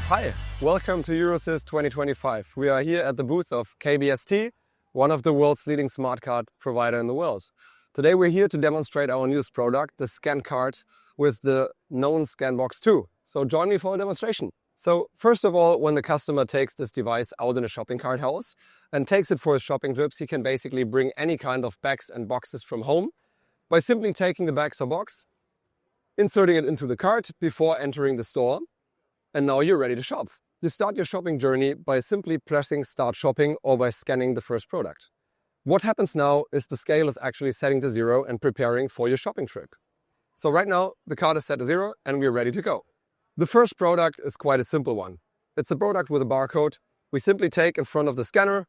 Hi, welcome to EuroCis 2025. We are here at the booth of KBST, one of the world's leading smart card provider in the world. Today we're here to demonstrate our newest product, the ScanCart, with the known ScanBox 2. So join me for a demonstration. So first of all, when the customer takes this device out in a shopping cart house and takes it for his shopping trips, he can basically bring any kind of bags and boxes from home by simply taking the bags or box, inserting it into the cart before entering the store. And now you're ready to shop. You start your shopping journey by simply pressing Start Shopping or by scanning the first product. What happens now is the scale is actually setting to 0 and preparing for your shopping trip. So right now the cart is set to 0 and we're ready to go. The first product is quite a simple one. It's a product with a barcode. We simply take in front of the scanner,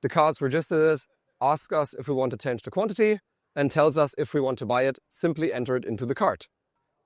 the cart's registered as, asks us if we want to change the quantity, and tells us if we want to buy it, simply enter it into the cart.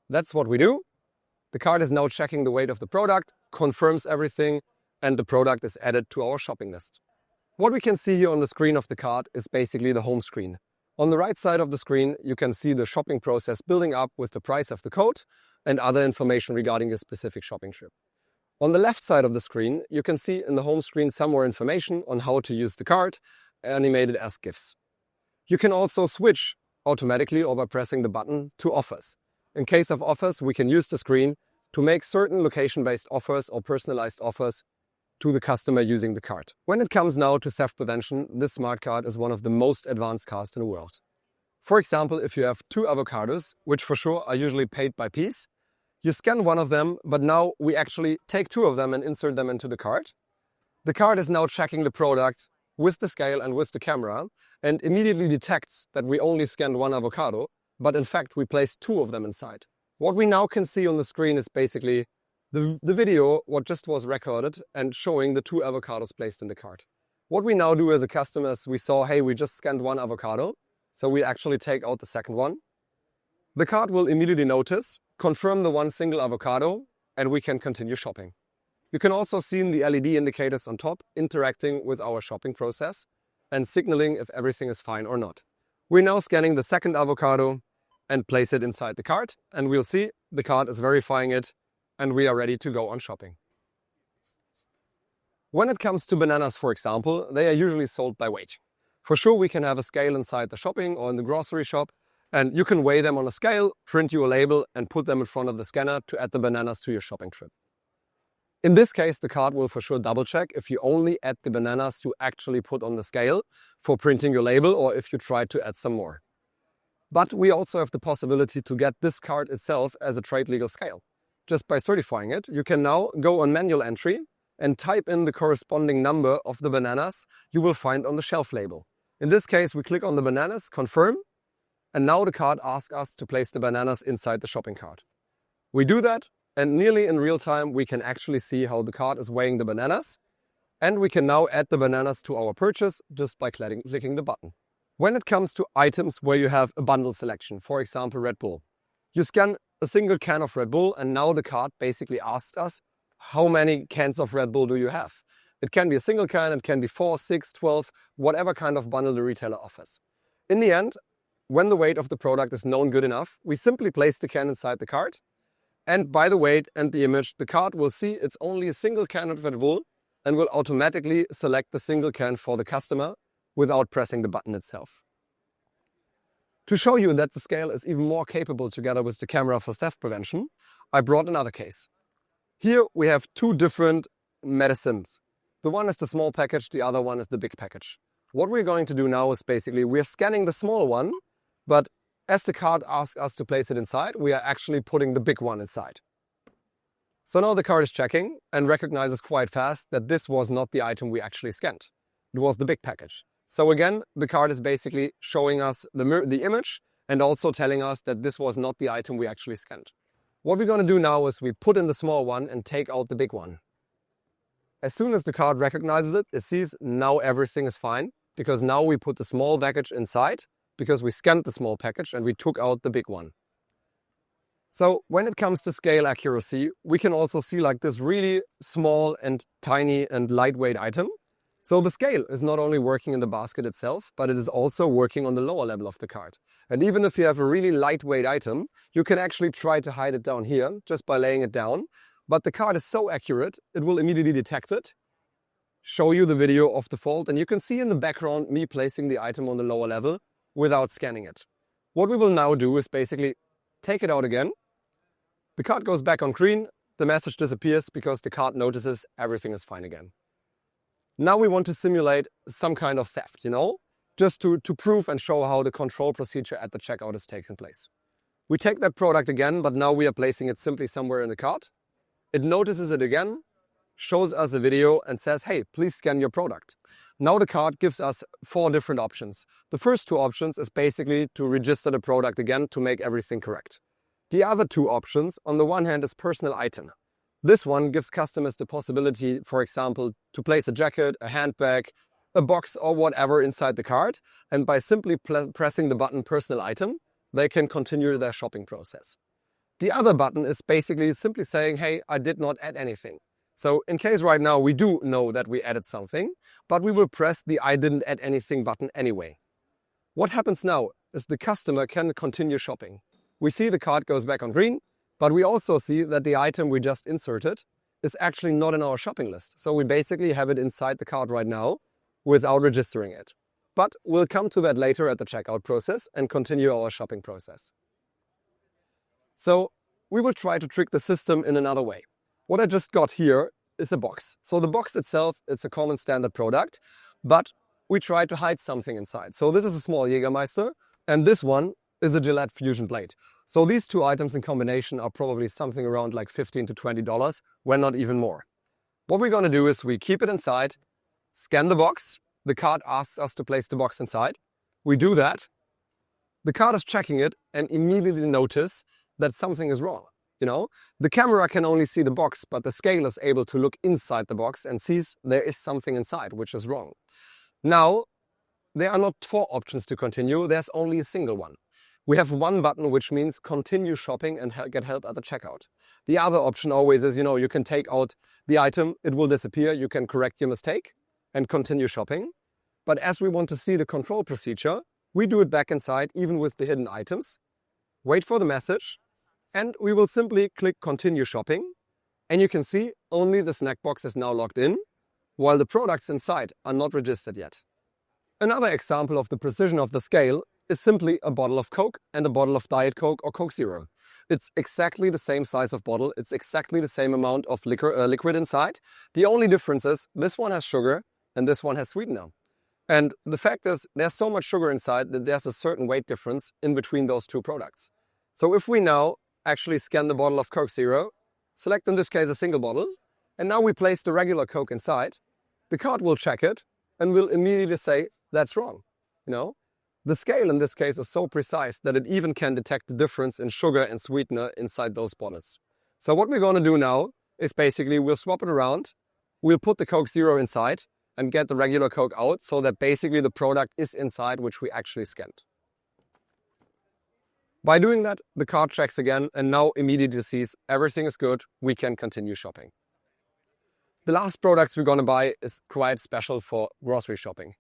That's what we do. The cart is now checking the weight of the product, confirms everything, and the product is added to our shopping list. What we can see here on the screen of the cart is basically the home screen. On the right side of the screen, you can see the shopping process building up with the price of the code and other information regarding a specific shopping trip. On the left side of the screen, you can see in the home screen some more information on how to use the cart, animated as GIFs. You can also switch automatically or by pressing the button to offers. In case of offers, we can use the screen to make certain location-based offers or personalized offers to the customer using the cart. When it comes now to theft prevention, this smart card is one of the most advanced cards in the world. For example, if you have 2 avocados, which for sure are usually paid by piece, you scan one of them, but now we actually take 2 of them and insert them into the cart. The cart is now checking the product with the scale and with the camera and immediately detects that we only scanned 1 avocado, but in fact we placed 2 of them inside. What we now can see on the screen is basically the video what just was recorded and showing the 2 avocados placed in the cart. What we now do as a customer is we saw, hey, we just scanned 1 avocado, so we actually take out the second one. The cart will immediately notice, confirm the 1 single avocado, and we can continue shopping. You can also see the LED indicators on top interacting with our shopping process and signaling if everything is fine or not. We're now scanning the second avocado and place it inside the cart, and we'll see the cart is verifying it and we are ready to go on shopping. When it comes to bananas, for example, they are usually sold by weight. For sure, we can have a scale inside the shopping or in the grocery shop, and you can weigh them on a scale, print you a label, and put them in front of the scanner to add the bananas to your shopping trip. In this case, the cart will for sure double check if you only add the bananas you actually put on the scale for printing your label or if you try to add some more. But we also have the possibility to get this cart itself as a trade legal scale. Just by certifying it, you can now go on manual entry and type in the corresponding number of the bananas you will find on the shelf label. In this case, we click on the bananas, confirm, and now the cart asks us to place the bananas inside the shopping cart. We do that, and nearly in real time, we can actually see how the cart is weighing the bananas, and we can now add the bananas to our purchase just by clicking the button. When it comes to items where you have a bundle selection, for example Red Bull, you scan a single can of Red Bull and now the cart basically asks us how many cans of Red Bull do you have. It can be a single can, it can be 4, 6, 12, whatever kind of bundle the retailer offers. In the end, when the weight of the product is known good enough, we simply place the can inside the cart, and by the weight and the image, the cart will see it's only a single can of Red Bull and will automatically select the single can for the customer without pressing the button itself. To show you that the scale is even more capable together with the camera for theft prevention, I brought another case. Here we have 2 different medicines. The one is the small package, the other one is the big package. What we're going to do now is basically we're scanning the small one, but as the cart asks us to place it inside, we are actually putting the big one inside. So now the cart is checking and recognizes quite fast that this was not the item we actually scanned. It was the big package. So again, the cart is basically showing us the image and also telling us that this was not the item we actually scanned. What we're going to do now is we put in the small one and take out the big one. As soon as the cart recognizes it, it sees now everything is fine because now we put the small package inside because we scanned the small package and we took out the big one. So when it comes to scale accuracy, we can also see like this really small and tiny and lightweight item So the scale is not only working in the basket itself, but it is also working on the lower level of the cart. And even if you have a really lightweight item, you can actually try to hide it down here just by laying it down. But the cart is so accurate, it will immediately detect it, show you the video of the fault, and you can see in the background me placing the item on the lower level without scanning it. What we will now do is basically take it out again. The cart goes back on green, the message disappears because the cart notices everything is fine again. Now we want to simulate some kind of theft, just to prove and show how the control procedure at the checkout is taking place. We take that product again, but now we are placing it simply somewhere in the cart. It notices it again, shows us a video and says, hey, please scan your product. Now the cart gives us 4 different options. The first 2 options is basically to register the product again to make everything correct. The other 2 options, on the one hand, is personal item. This one gives customers the possibility, for example, to place a jacket, a handbag, a box or whatever inside the cart, and by simply pressing the button personal item, they can continue their shopping process. The other button is basically simply saying, hey, I did not add anything. So in case right now we do know that we added something, but we will press the I didn't add anything button anyway. What happens now is the customer can continue shopping. We see the cart goes back on green, but we also see that the item we just inserted is actually not in our shopping list. So we basically have it inside the cart right now without registering it. But we'll come to that later at the checkout process and continue our shopping process. So we will try to trick the system in another way. What I just got here is a box. So the box itself, it's a common standard product, but we try to hide something inside. So this is a small Jägermeister, and this one is a Gillette Fusion blade. So these 2 items in combination are probably something around like $15 to $20, when not even more. What we're going to do is we keep it inside, scan the box. The cart asks us to place the box inside. We do that. The cart is checking it and immediately notice that something is wrong. The camera can only see the box, but the scale is able to look inside the box and sees there is something inside, which is wrong. Now, there are not 4 options to continue. There's only a single one. We have one button, which means continue shopping and get help at the checkout. The other option always is, you can take out the item, it will disappear, you can correct your mistake and continue shopping. But as we want to see the control procedure, we do it back inside, even with the hidden items. Wait for the message, and we will simply click continue shopping. And you can see only the snack box is now logged in, while the products inside are not registered yet. Another example of the precision of the scale is simply a bottle of Coke and a bottle of Diet Coke or Coke Zero. It's exactly the same size of bottle, it's exactly the same amount of liquid inside. The only difference is this one has sugar and this one has sweetener. And the fact is there's so much sugar inside that there's a certain weight difference in between those 2 products. So if we now actually scan the bottle of Coke Zero, select in this case a single bottle, and now we place the regular Coke inside, the cart will check it and will immediately say that's wrong. The scale in this case is so precise that it even can detect the difference in sugar and sweetener inside those bottles. So what we're going to do now is basically we'll swap it around, we'll put the Coke Zero inside and get the regular Coke out so that basically the product is inside which we actually scanned. By doing that, the cart checks again and now immediately sees everything is good, we can continue shopping. The last products we're going to buy is quite special for grocery shopping.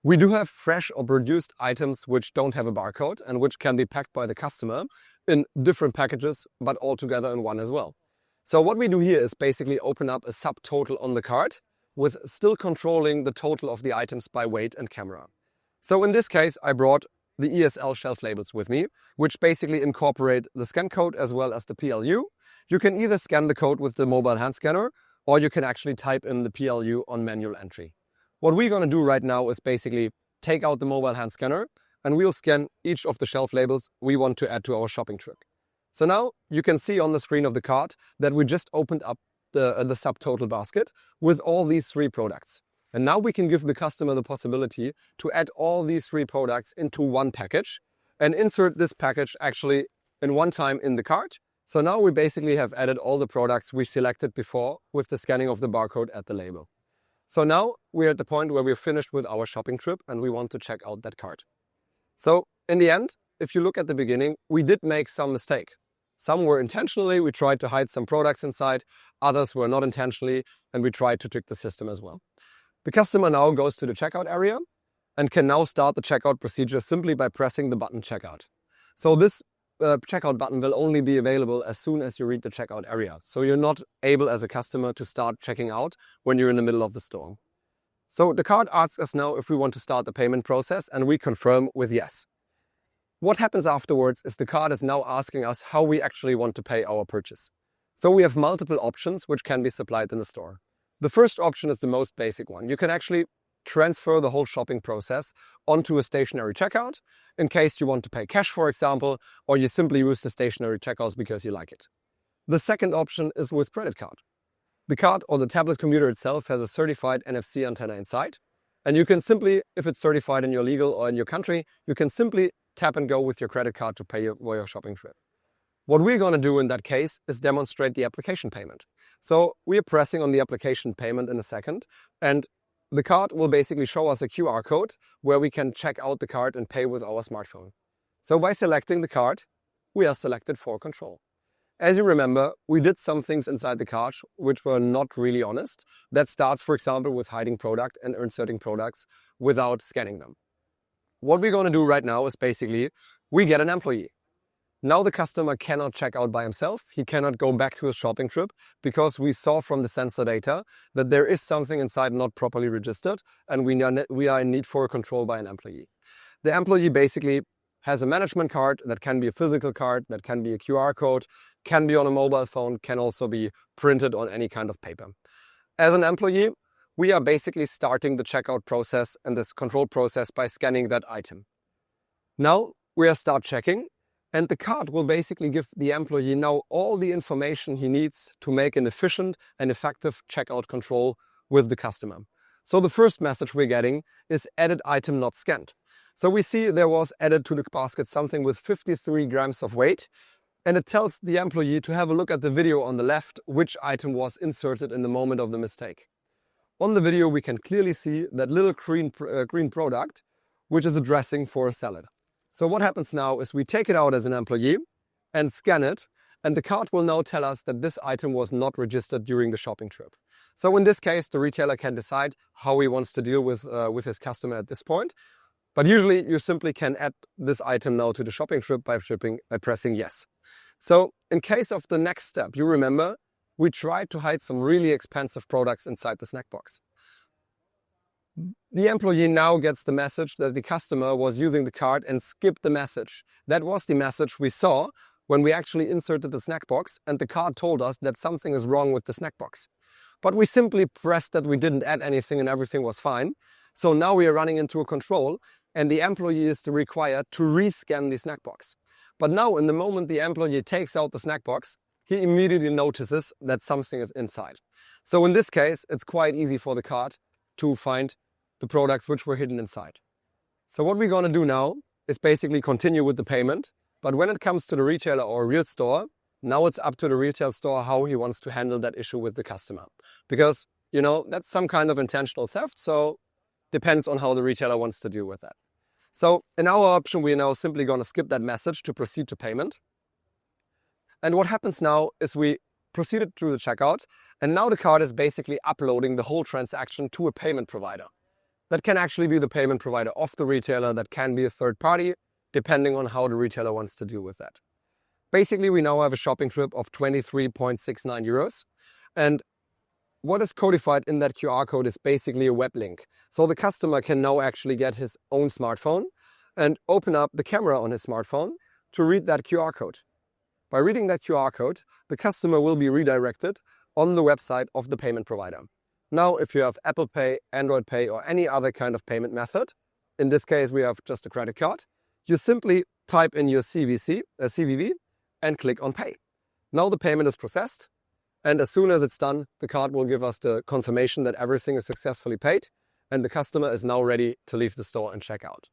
We do have fresh or produced items which don't have a barcode and which can be packed by the customer in different packages, but all together in one as well. So what we do here is basically open up a subtotal on the cart with still controlling the total of the items by weight and camera. So in this case, I brought the ESL shelf labels with me, which basically incorporate the scan code as well as the PLU. You can either scan the code with the mobile hand scanner, or you can actually type in the PLU on manual entry. What we're going to do right now is basically take out the mobile hand scanner and we'll scan each of the shelf labels we want to add to our shopping trip. So now you can see on the screen of the cart that we just opened up the subtotal basket with all these 3 products. And now we can give the customer the possibility to add all these 3 products into one package and insert this package actually in one time in the cart. So now we basically have added all the products we selected before with the scanning of the barcode at the label. So now we're at the point where we're finished with our shopping trip and we want to check out that cart. So in the end, if you look at the beginning, we did make some mistake. Some were intentionally, we tried to hide some products inside, others were not intentionally, and we tried to trick the system as well. The customer now goes to the checkout area and can now start the checkout procedure simply by pressing the button checkout. So this checkout button will only be available as soon as you reach the checkout area. So you're not able as a customer to start checking out when you're in the middle of the store. So the card asks us now if we want to start the payment process, and we confirm with yes. What happens afterwards is the card is now asking us how we actually want to pay our purchase. So we have multiple options which can be supplied in the store. The first option is the most basic one. You can actually transfer the whole shopping process onto a stationary checkout in case you want to pay cash, for example, or you simply use the stationary checkouts because you like it. The second option is with credit card. The card or the tablet computer itself has a certified NFC antenna inside, and you can simply, if it's certified in your legal or in your country, you can simply tap and go with your credit card to pay for your shopping trip. What we're going to do in that case is demonstrate the application payment. So we are pressing on the application payment in a second, and the card will basically show us a QR code where we can check out the card and pay with our smartphone. So by selecting the card, we are selected for control. As you remember, we did some things inside the card which were not really honest. That starts, for example, with hiding product and inserting products without scanning them. What we're going to do right now is basically we get an employee. Now the customer cannot check out by himself. He cannot go back to his shopping trip because we saw from the sensor data that there is something inside not properly registered, and we are in need for a control by an employee. The employee basically has a management card that can be a physical card, that can be a QR code, can be on a mobile phone, can also be printed on any kind of paper. As an employee, we are basically starting the checkout process and this control process by scanning that item. Now we are start checking, and the card will basically give the employee now all the information he needs to make an efficient and effective checkout control with the customer. So the first message we're getting is added item not scanned. So we see there was added to the basket something with 53 grams of weight, and it tells the employee to have a look at the video on the left which item was inserted in the moment of the mistake. On the video we can clearly see that little green product which is a dressing for a salad. So what happens now is we take it out as an employee and scan it, and the card will now tell us that this item was not registered during the shopping trip. So in this case, the retailer can decide how he wants to deal with his customer at this point. But usually you simply can add this item now to the shopping trip by pressing yes. So in case of the next step, you remember, we tried to hide some really expensive products inside the snack box. The employee now gets the message that the customer was using the card and skipped the message. That was the message we saw when we actually inserted the snack box, and the card told us that something is wrong with the snack box. But we simply pressed that we didn't add anything and everything was fine. So now we are running into a control, and the employee is required to rescan the snack box. But now in the moment the employee takes out the snack box, he immediately notices that something is inside. So in this case, it's quite easy for the card to find the products which were hidden inside. So what we're going to do now is basically continue with the payment. But when it comes to the retailer or real store, now it's up to the retail store how he wants to handle that issue with the customer. Because, that's some kind of intentional theft, so depends on how the retailer wants to deal with that. So in our option, we're now simply going to skip that message to proceed to payment. And what happens now is we proceeded through the checkout, and now the card is basically uploading the whole transaction to a payment provider. That can actually be the payment provider of the retailer, that can be a third party, depending on how the retailer wants to deal with that. Basically, we now have a shopping trip of 23.69 euros. And what is codified in that QR code is basically a web link. So the customer can now actually get his own smartphone and open up the camera on his smartphone to read that QR code. By reading that QR code, the customer will be redirected on the website of the payment provider. Now, if you have Apple Pay, Android Pay, or any other kind of payment method, in this case we have just a credit card, you simply type in your CVV and click on Pay. Now the payment is processed, and as soon as it's done, the card will give us the confirmation that everything is successfully paid, and the customer is now ready to leave the store and check out.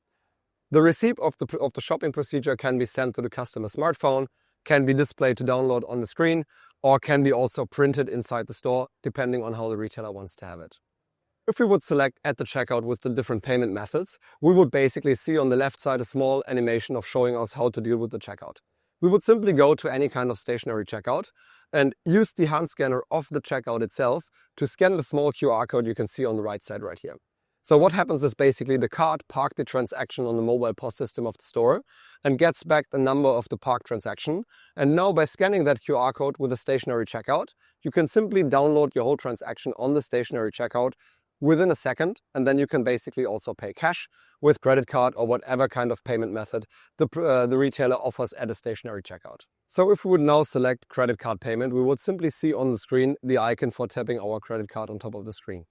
The receipt of the shopping procedure can be sent to the customer's smartphone, can be displayed to download on the screen, or can be also printed inside the store, depending on how the retailer wants to have it. If we would select Add the Checkout with the different payment methods, we would basically see on the left side a small animation of showing us how to deal with the checkout. we would simply go to any kind of stationary checkout and use the hand scanner of the checkout itself to scan the small QR code you can see on the right side right here. So what happens is basically the card parks the transaction on the mobile POS system of the store and gets back the number of the parked transaction. And now by scanning that QR code with a stationary checkout, you can simply download your whole transaction on the stationary checkout within a second. And then you can basically also pay cash with credit card or whatever kind of payment method the retailer offers at a stationary checkout. So if we would now select credit card payment, we would simply see on the screen the icon for tapping our credit card on top of the screen.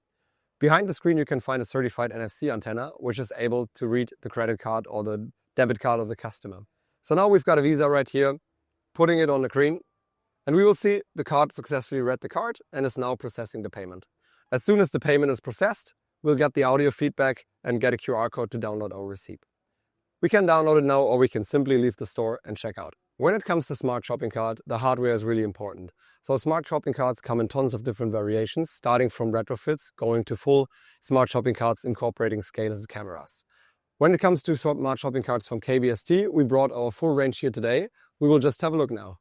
Behind the screen, you can find a certified NFC antenna, which is able to read the credit card or the debit card of the customer. So now we've got a Visa right here, putting it on the screen, and we will see the card successfully read the card and is now processing the payment. As soon as the payment is processed, we'll get the audio feedback and get a QR code to download our receipt. We can download it now, or we can simply leave the store and check out. When it comes to smart shopping cart, the hardware is really important. So smart shopping carts come in tons of different variations, starting from retrofits, going to full smart shopping carts incorporating scaleless cameras. When it comes to smart shopping carts from KBST, we brought our full range here today. We will just have a look now.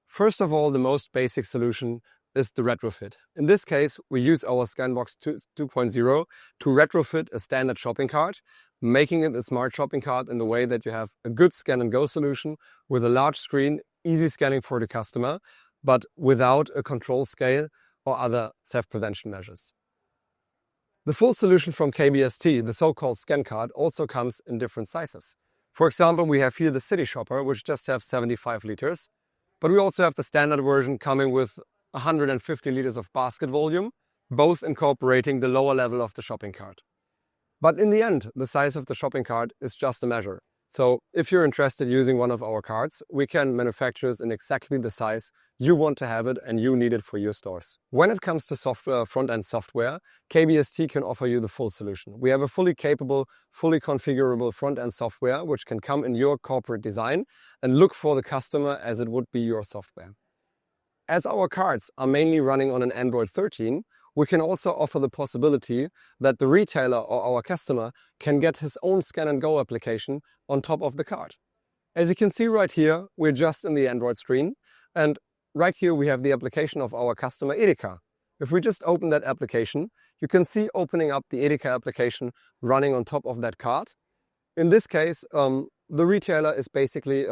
First of all, the most basic solution is the retrofit. In this case, we use our ScanBox 2.0 to retrofit a standard shopping cart, making it a smart shopping cart in the way that you have a good scan and go solution with a large screen, easy scanning for the customer, but without a control scale or other theft prevention measures. The full solution from KBST, the so-called ScanCart, also comes in different sizes. For example, we have here the City Shopper, which just has 75 liters, but we also have the standard version coming with 150 liters of basket volume, both incorporating the lower level of the shopping cart. But in the end, the size of the shopping cart is just a measure. So if you're interested in using one of our carts, we can manufacture it in exactly the size you want to have it and you need it for your stores. When it comes to software, front-end software, KBST can offer you the full solution. We have a fully capable, fully configurable front-end software which can come in your corporate design and look for the customer as it would be your software. As our carts are mainly running on an Android 13, we can also offer the possibility that the retailer or our customer can get his own scan and go application on top of the cart. As you can see right here, we're just in the Android screen, and right here we have the application of our customer EDEKA. If we just open that application, you can see opening up the EDEKA application running on top of that cart. In this case, the retailer is basically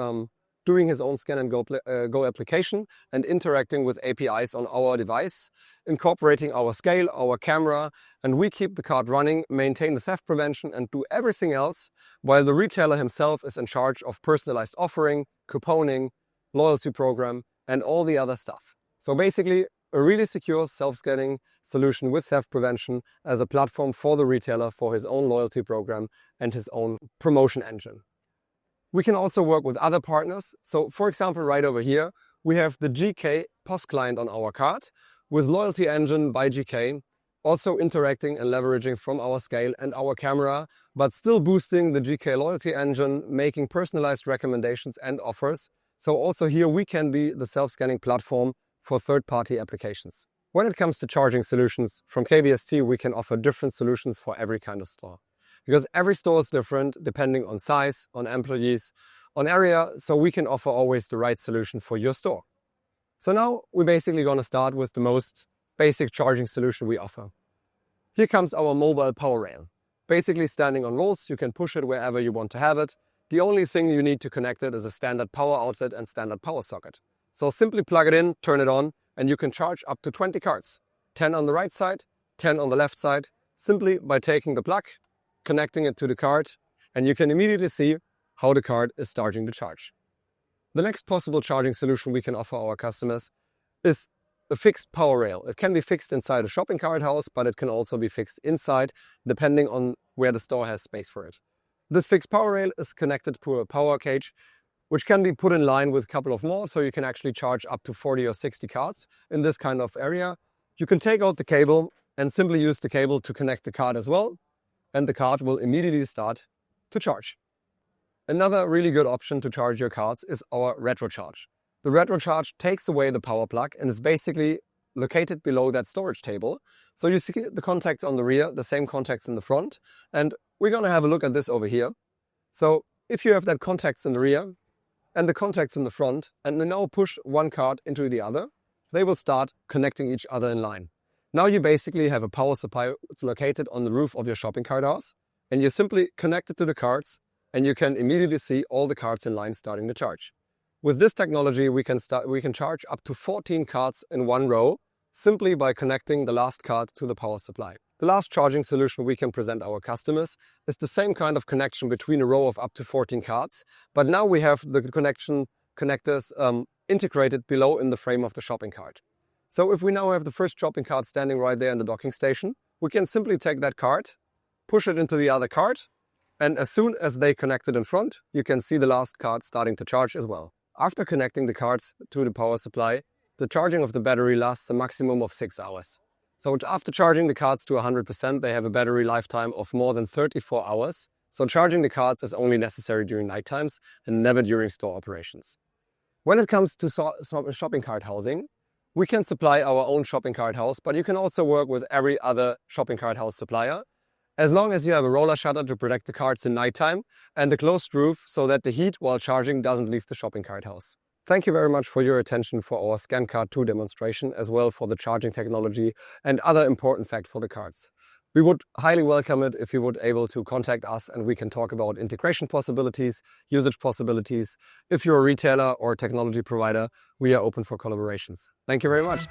doing his own scan and go application and interacting with APIs on our device, incorporating our scale, our camera, and we keep the cart running, maintain the theft prevention and do everything else while the retailer himself is in charge of personalized offering, couponing, loyalty program and all the other stuff. So basically a really secure self-scanning solution with theft prevention as a platform for the retailer for his own loyalty program and his own promotion engine. We can also work with other partners. So for example, right over here, we have the GK POS client on our cart with Loyalty Engine by GK, also interacting and leveraging from our scale and our camera, but still boosting the GK Loyalty Engine, making personalized recommendations and offers. So also here we can be the self-scanning platform for third-party applications. When it comes to charging solutions from KBST, we can offer different solutions for every kind of store. Because every store is different depending on size, on employees, on area, so we can offer always the right solution for your store. So now we're basically going to start with the most basic charging solution we offer. Here comes our mobile power rail. Basically standing on rolls, you can push it wherever you want to have it. The only thing you need to connect it is a standard power outlet and standard power socket. So simply plug it in, turn it on, and you can charge up to 20 carts. 10 on the right side, 10 on the left side, simply by taking the plug, connecting it to the cart, and you can immediately see how the cart is starting to charge. The next possible charging solution we can offer our customers is a fixed power rail. It can be fixed inside a shopping cart house, but it can also be fixed inside, depending on where the store has space for it. This fixed power rail is connected to a power cage, which can be put in line with a couple of more, so you can actually charge up to 40 or 60 carts in this kind of area. You can take out the cable and simply use the cable to connect the cart as well, and the cart will immediately start to charge. Another really good option to charge your carts is our RetroCharge. The RetroCharge takes away the power plug and is basically located below that storage table. So you see the contacts on the rear, the same contacts in the front, and we're going to have a look at this over here. So If you have that contacts in the rear and the contacts in the front, and you now push one cart into the other, they will start connecting each other in line. Now you basically have a power supply located on the roof of your shopping cart house, and you simply connect it to the carts, and you can immediately see all the carts in line starting to charge. With this technology, we can charge up to 14 carts in one row, simply by connecting the last cart to the power supply. The last charging solution we can present our customers is the same kind of connection between a row of up to 14 carts, but now we have the connectors integrated below in the frame of the shopping cart. So if we now have the first shopping cart standing right there in the docking station, we can simply take that cart, push it into the other cart, and as soon as they connect it in front, you can see the last cart starting to charge as well. After connecting the carts to the power supply, the charging of the battery lasts a maximum of 6 hours. So after charging the carts to 100%, they have a battery lifetime of more than 34 hours. So charging the carts is only necessary during night times and never during store operations. When it comes to shopping cart housing, we can supply our own shopping cart house, but you can also work with every other shopping cart house supplier, as long as you have a roller shutter to protect the carts in nighttime and a closed roof so that the heat while charging doesn't leave the shopping cart house. Thank you very much for your attention for our ScanCart 2 demonstration, as well for the charging technology and other important facts for the carts. We would highly welcome it if you would able to contact us and we can talk about integration possibilities, usage possibilities. If you're a retailer or technology provider, we are open for collaborations. Thank you very much.